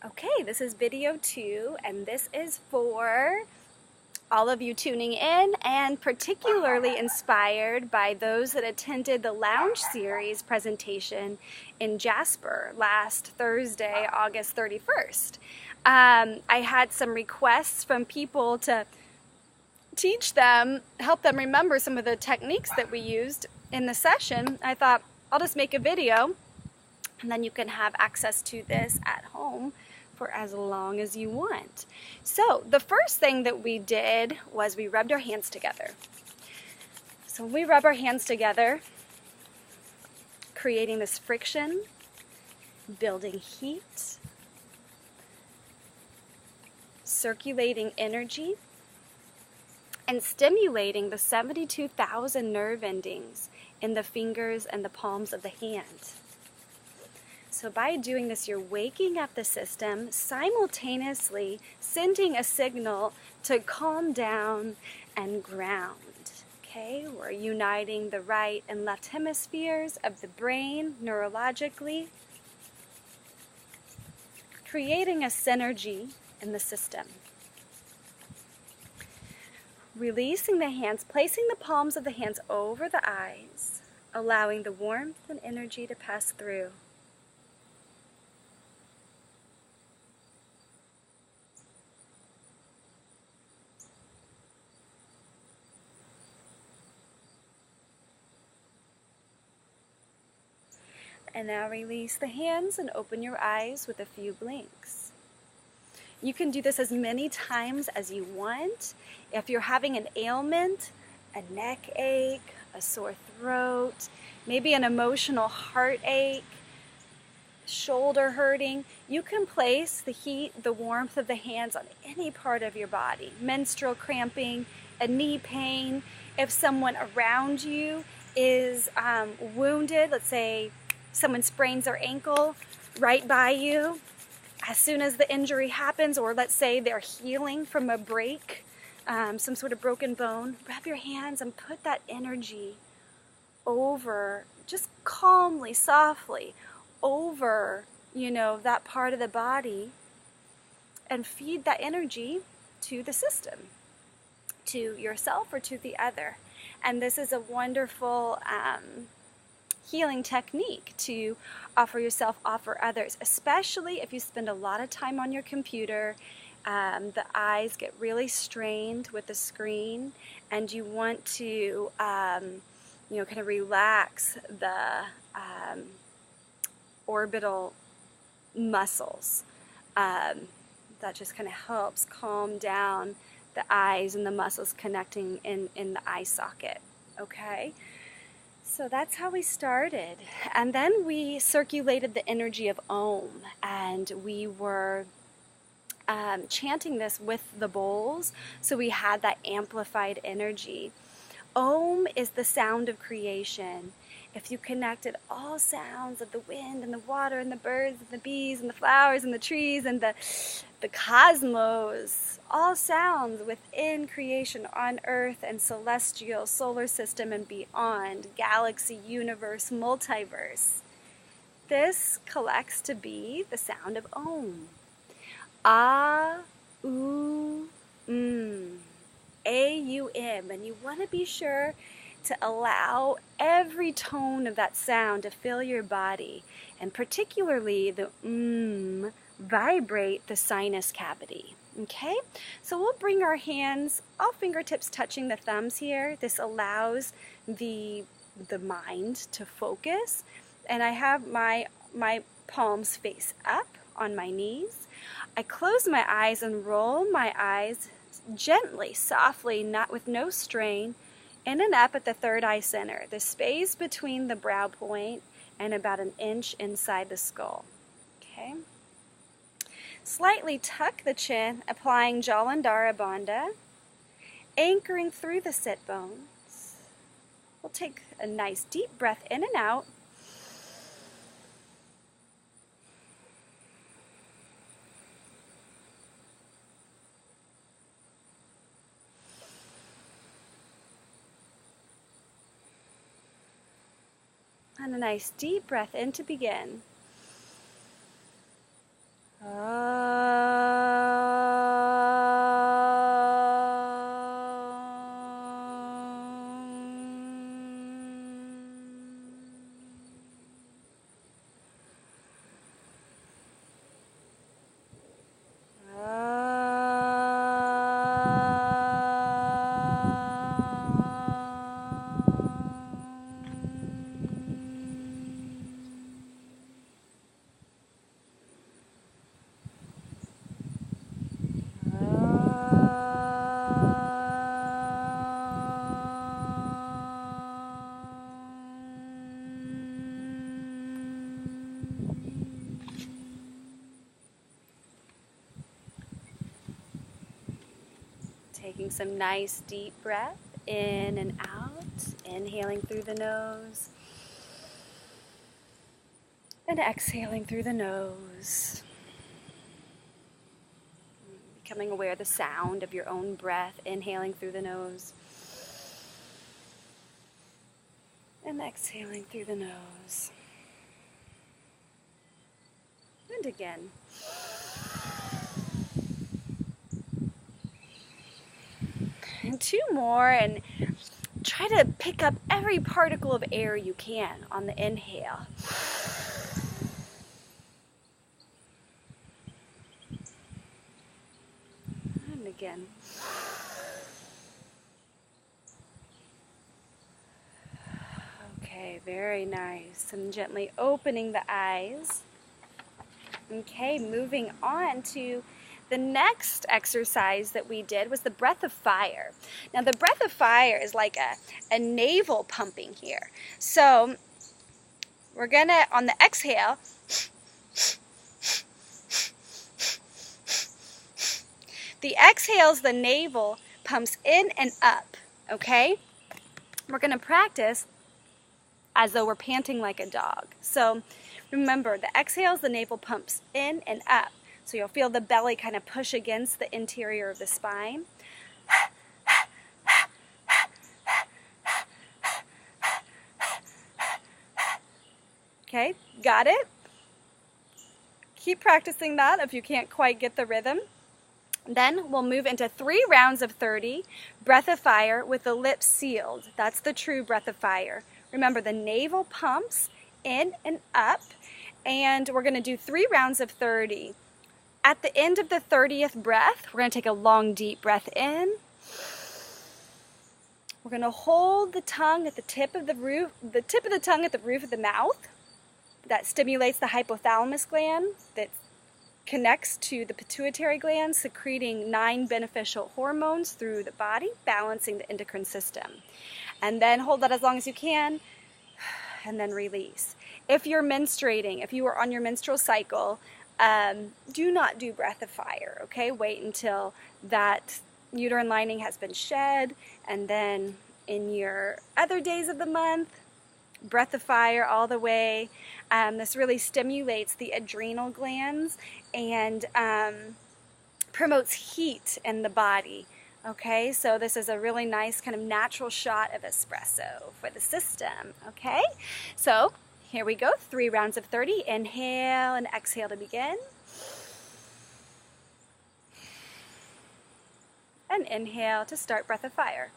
Okay, this is video 2, and this is for all of you tuning in and particularly inspired by those that attended the Lounge Series presentation in Jasper last Thursday, August 31st. I had some requests from people to teach them, help them remember some of the techniques that we used in the session. I thought I'll just make a video and then you can have access to this at home for as long as you want. So the first thing that we did was we rubbed our hands together. So when we rub our hands together, creating this friction, building heat, circulating energy, and stimulating the 72,000 nerve endings in the fingers and the palms of the hand. So by doing this, you're waking up the system, simultaneously sending a signal to calm down and ground. Okay, we're uniting the right and left hemispheres of the brain neurologically, creating a synergy in the system. Releasing the hands, placing the palms of the hands over the eyes, allowing the warmth and energy to pass through. And now release the hands and open your eyes with a few blinks. You can do this as many times as you want. If you're having an ailment, a neck ache, a sore throat, maybe an emotional heartache, shoulder hurting, you can place the heat, the warmth of the hands on any part of your body. Menstrual cramping, a knee pain, if someone around you is wounded, let's say someone sprains their ankle right by you, as soon as the injury happens, or let's say they're healing from a break, some sort of broken bone, rub your hands and put that energy over, just calmly, softly, over, that part of the body, and feed that energy to the system, to yourself or to the other. And this is a wonderful healing technique to offer yourself, offer others, especially if you spend a lot of time on your computer. The eyes get really strained with the screen, and you want to kind of relax the orbital muscles. That just kind of helps calm down the eyes and the muscles connecting in the eye socket. Okay? So that's how we started. And then we circulated the energy of Om, and we were chanting this with the bowls, so we had that amplified energy. Om is the sound of creation. If you connected all sounds of the wind and the water and the birds and the bees and the flowers and the trees and the cosmos, all sounds within creation on Earth and celestial, solar system and beyond, galaxy, universe, multiverse, this collects to be the sound of Om. Ah, oo, A-U-M. And you want to be sure to allow every tone of that sound to fill your body, and particularly the vibrate the sinus cavity. Okay, so we'll bring our hands, all fingertips touching the thumbs here. This allows the mind to focus, and I have my palms face up on my knees. I close my eyes and roll my eyes gently, softly, not with no strain, in and up at the third eye center, the space between the brow point and about an inch inside the skull. Okay. Slightly tuck the chin, applying Jalandhara Bandha, anchoring through the sit bones. We'll take a nice deep breath in and out. And a nice deep breath in to begin. Ah. Taking some nice deep breath in and out. Inhaling through the nose. And exhaling through the nose. Becoming aware of the sound of your own breath. Inhaling through the nose. And exhaling through the nose. And again. And two more, and try to pick up every particle of air you can on the inhale. And again. Okay, very nice. And gently opening the eyes. Okay, moving on to the next exercise that we did was the breath of fire. Now the breath of fire is like a navel pumping here. So we're gonna, on the exhale, the exhales, the navel pumps in and up, okay? We're gonna practice as though we're panting like a dog. So remember, the exhales, the navel pumps in and up. So you'll feel the belly kind of push against the interior of the spine. Okay, got it? Keep practicing that if you can't quite get the rhythm. Then we'll move into 3 rounds of 30, breath of fire with the lips sealed. That's the true breath of fire. Remember, the navel pumps in and up, and we're going to do 3 rounds of 30. At the end of the 30th breath, we're going to take a long, deep breath in. We're going to hold the tongue at the tip of the tongue at the roof of the mouth. That stimulates the hypothalamus gland that connects to the pituitary gland, secreting 9 beneficial hormones through the body, balancing the endocrine system. And then hold that as long as you can, and then release. If you're menstruating, if you are on your menstrual cycle, do not do breath of fire, okay? Wait until that uterine lining has been shed, and then in your other days of the month, breath of fire all the way. This really stimulates the adrenal glands and promotes heat in the body, okay? So this is a really nice kind of natural shot of espresso for the system, okay? So here we go, 3 rounds of 30. Inhale and exhale to begin. And inhale to start breath of fire.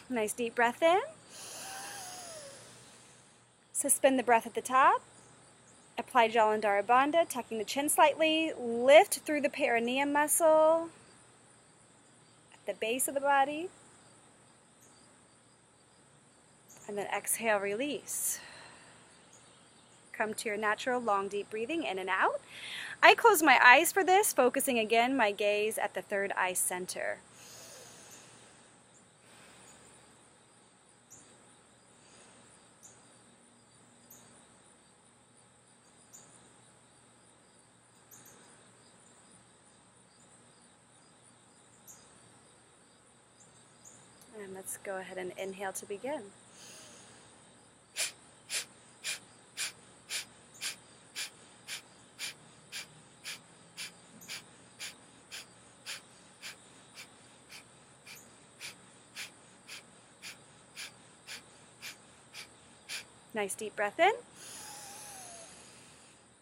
Nice deep breath in. Suspend the breath at the top. Apply Jalandhara Bandha, tucking the chin slightly. Lift through the perineum muscle at the base of the body. And then exhale, release. Come to your natural long, deep breathing in and out. I close my eyes for this, focusing again my gaze at the third eye center. And let's go ahead and inhale to begin. Nice deep breath in.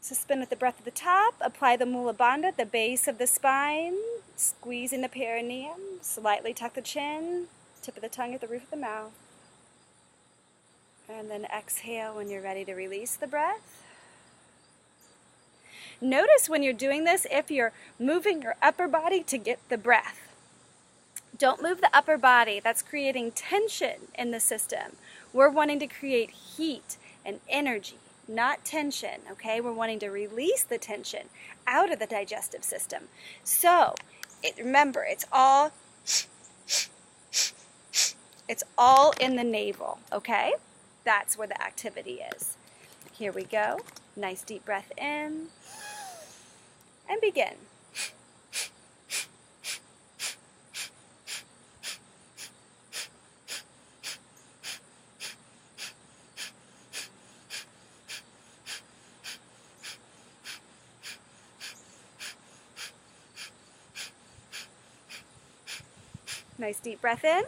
Suspend with the breath at the top. Apply the Mula Bandha at the base of the spine, squeezing the perineum. Slightly tuck the chin. Tip of the tongue at the roof of the mouth. And then exhale when you're ready to release the breath. Notice when you're doing this, if you're moving your upper body to get the breath. Don't move the upper body. That's creating tension in the system. We're wanting to create heat and energy, not tension, okay? We're wanting to release the tension out of the digestive system. So, Remember, it's all in the navel, okay? That's where the activity is. Here we go. Nice deep breath in. And begin. Nice deep breath in.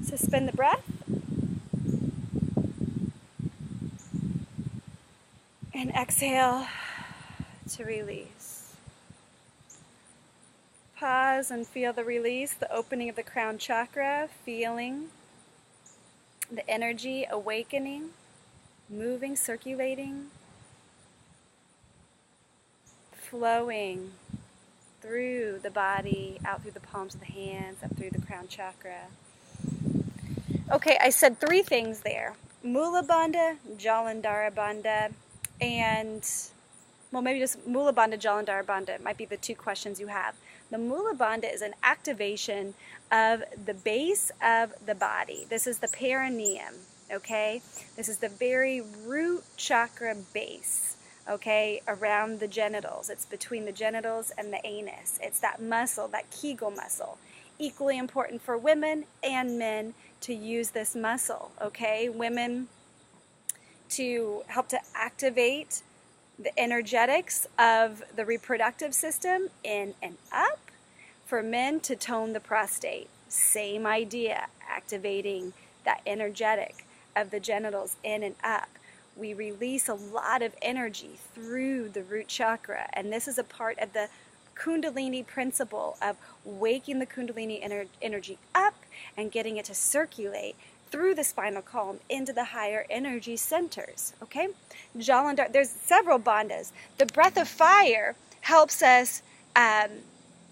Suspend the breath. And exhale to release. Pause and feel the release, the opening of the crown chakra, feeling the energy awakening, moving, circulating, flowing through the body, out through the palms of the hands, up through the crown chakra. Okay, I said 3 things there. Mula Bandha, Jalandhara Bandha, and, well, maybe just Mula Bandha, Jalandhara Bandha might be the 2 questions you have. The Mula Bandha is an activation of the base of the body. This is the perineum, okay? This is the very root chakra base, okay, around the genitals. It's between the genitals and the anus. It's that muscle, that Kegel muscle. Equally important for women and men to use this muscle, okay? Women to help to activate the energetics of the reproductive system in and up. For men to tone the prostate. Same idea, activating that energetic of the genitals in and up. We release a lot of energy through the root chakra, and this is a part of the Kundalini principle of waking the Kundalini energy up and getting it to circulate through the spinal column into the higher energy centers, okay? Jalandhara, there's several bandhas. The breath of fire helps us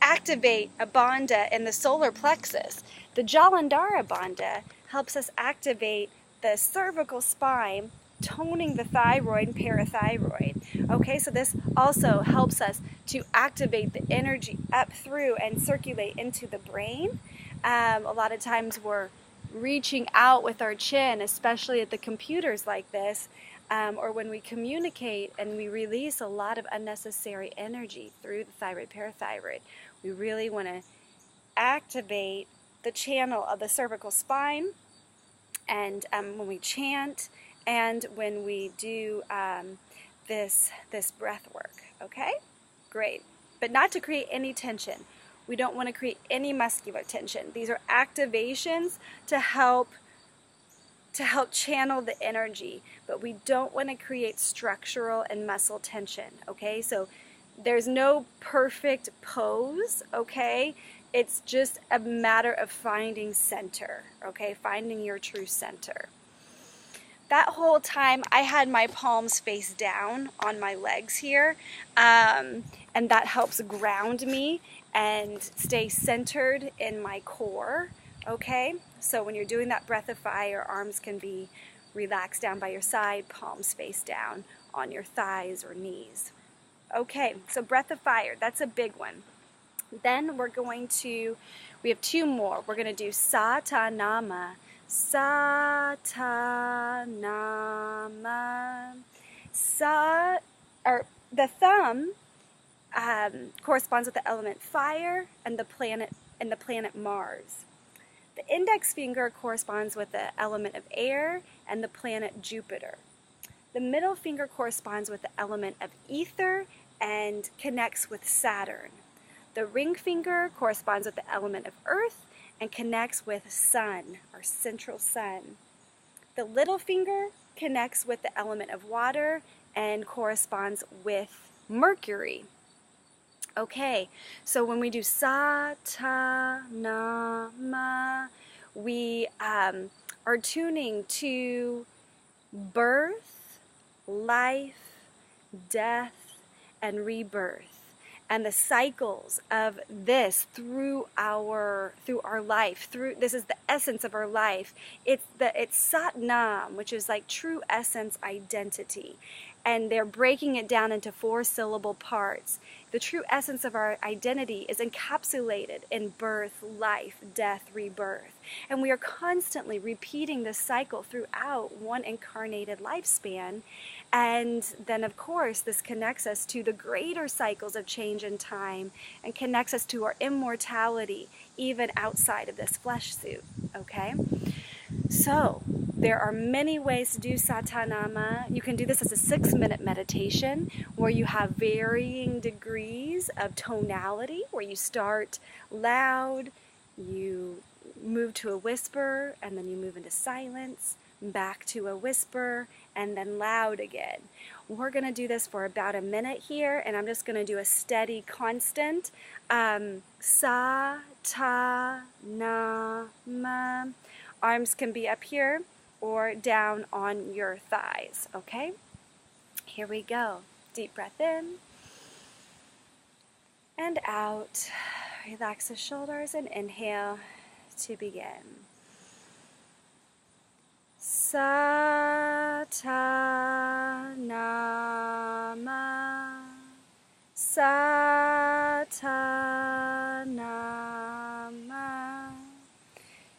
activate a bandha in the solar plexus. The Jalandhara Bandha helps us activate the cervical spine, toning the thyroid and parathyroid. Okay, so this also helps us to activate the energy up through and circulate into the brain. A lot of times we're reaching out with our chin, especially at the computers like this, or when we communicate and we release a lot of unnecessary energy through the thyroid, parathyroid. We really want to activate the channel of the cervical spine, and when we chant and when we do this breath work, okay? Great. But not to create any tension. We don't want to create any muscular tension. These are activations to help channel the energy, but we don't want to create structural and muscle tension, okay? So there's no perfect pose, okay? It's just a matter of finding center, okay? Finding your true center. That whole time I had my palms face down on my legs here, and that helps ground me and stay centered in my core, okay? So when you're doing that breath of fire, arms can be relaxed down by your side, palms face down on your thighs or knees. Okay, so breath of fire, that's a big one. Then we have 2 more. We're going to do Satanama. Satanama. The thumb corresponds with the element fire and the planet Mars. The index finger corresponds with the element of air and the planet Jupiter. The middle finger corresponds with the element of ether and connects with Saturn. The ring finger corresponds with the element of earth and connects with Sun, our central sun. The little finger connects with the element of water and corresponds with Mercury. Okay, so when we do Satanama, we are tuning to birth, life, death, and rebirth. and the cycles of this through our life. This is the essence of our life. It's Sat Nam, which is like true essence identity. And they're breaking it down into 4-syllable parts. The true essence of our identity is encapsulated in birth, life, death, rebirth. And we are constantly repeating this cycle throughout one incarnated lifespan. And then, of course, this connects us to the greater cycles of change in time and connects us to our immortality, even outside of this flesh suit, okay? So, there are many ways to do Satanama. You can do this as a 6-minute meditation where you have varying degrees of tonality, where you start loud, you move to a whisper, and then you move into silence, back to a whisper, and then loud again. We're going to do this for about a minute here, and I'm just going to do a steady constant. Sa, ta, na, ma. Arms can be up here or down on your thighs, okay? Here we go. Deep breath in and out. Relax the shoulders and inhale to begin. Sa, ta, na, ma. Sa, ta, na, ma.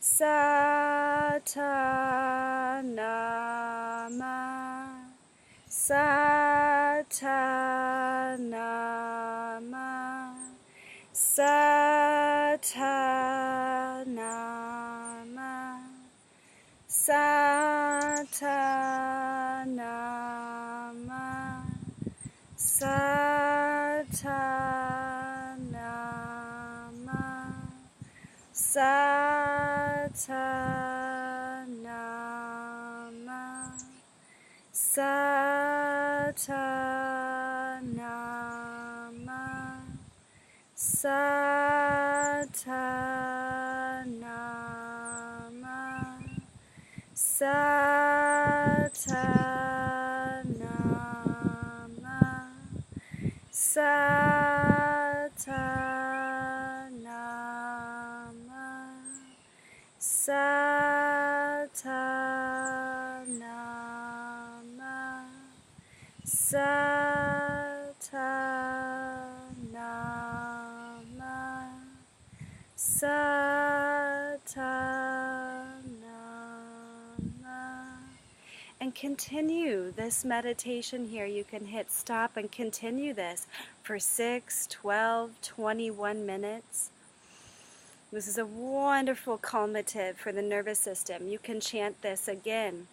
Sa, ta, na, ma. Sa, ta, na, ma. Sa, ta, na, ma. Sa, ta, na, ma. Sa, ta, na, ma. Sa, ta, na, ma. Sa, ta, na, ma. Sa, ta, na, ma. Sa, ta, na, ma. Sa, ta, na, ma. Sa, ta, na, ma. Sa, ta, na, ma. Sa, ta, na, ma. And continue this meditation here. You can hit stop and continue this for 6, 12, 21 minutes. This is a wonderful calmative for the nervous system. You can chant this again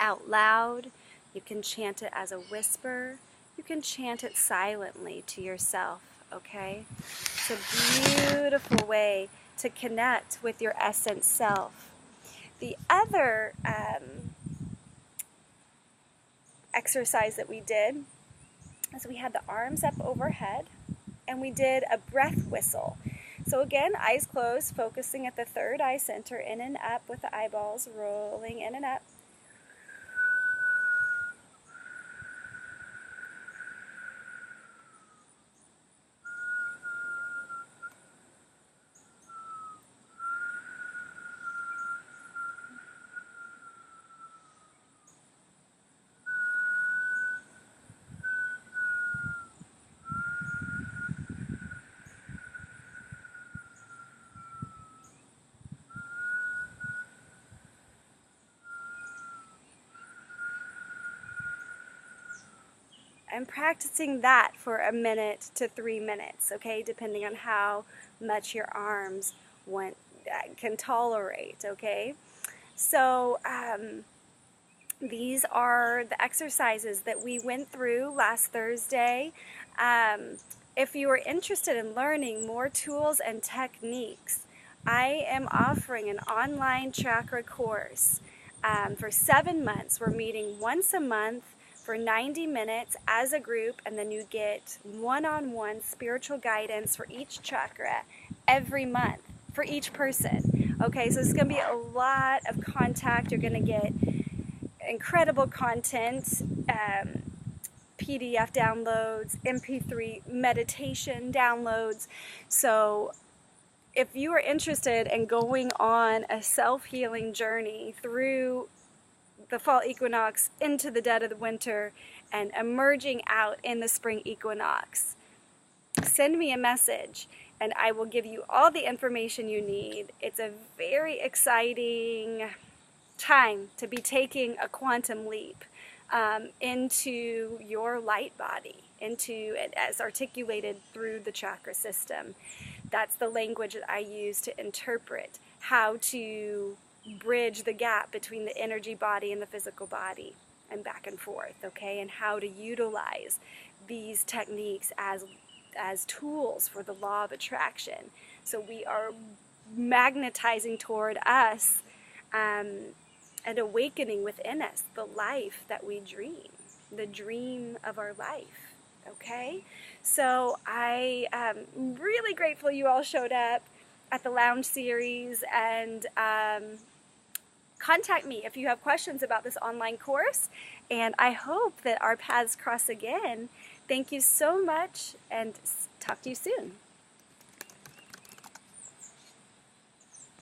out loud. You can chant it as a whisper. You can chant it silently to yourself, okay? It's a beautiful way to connect with your essence self. The other exercise that we did is we had the arms up overhead and we did a breath whistle. So again, eyes closed, focusing at the third eye center, in and up with the eyeballs rolling in and up. I'm practicing that for a minute to 3 minutes, okay, depending on how much your arms can tolerate, okay? So these are the exercises that we went through last Thursday. If you are interested in learning more tools and techniques, I am offering an online chakra course for 7 months. We're meeting once a month for 90 minutes as a group, and then you get one-on-one spiritual guidance for each chakra every month for each person. Okay, so it's going to be a lot of contact. You're going to get incredible content, PDF downloads, MP3 meditation downloads. So if you are interested in going on a self-healing journey through the fall equinox into the dead of the winter and emerging out in the spring equinox, send me a message and I will give you all the information you need. It's a very exciting time to be taking a quantum leap into your light body, into it as articulated through the chakra system. That's the language that I use to interpret how to bridge the gap between the energy body and the physical body and back and forth, okay? And how to utilize these techniques as tools for the law of attraction. So we are magnetizing toward us and awakening within us the life that we dream, the dream of our life, okay? So I am really grateful you all showed up at the Lounge Series, and contact me if you have questions about this online course, and I hope that our paths cross again. Thank you so much, and talk to you soon.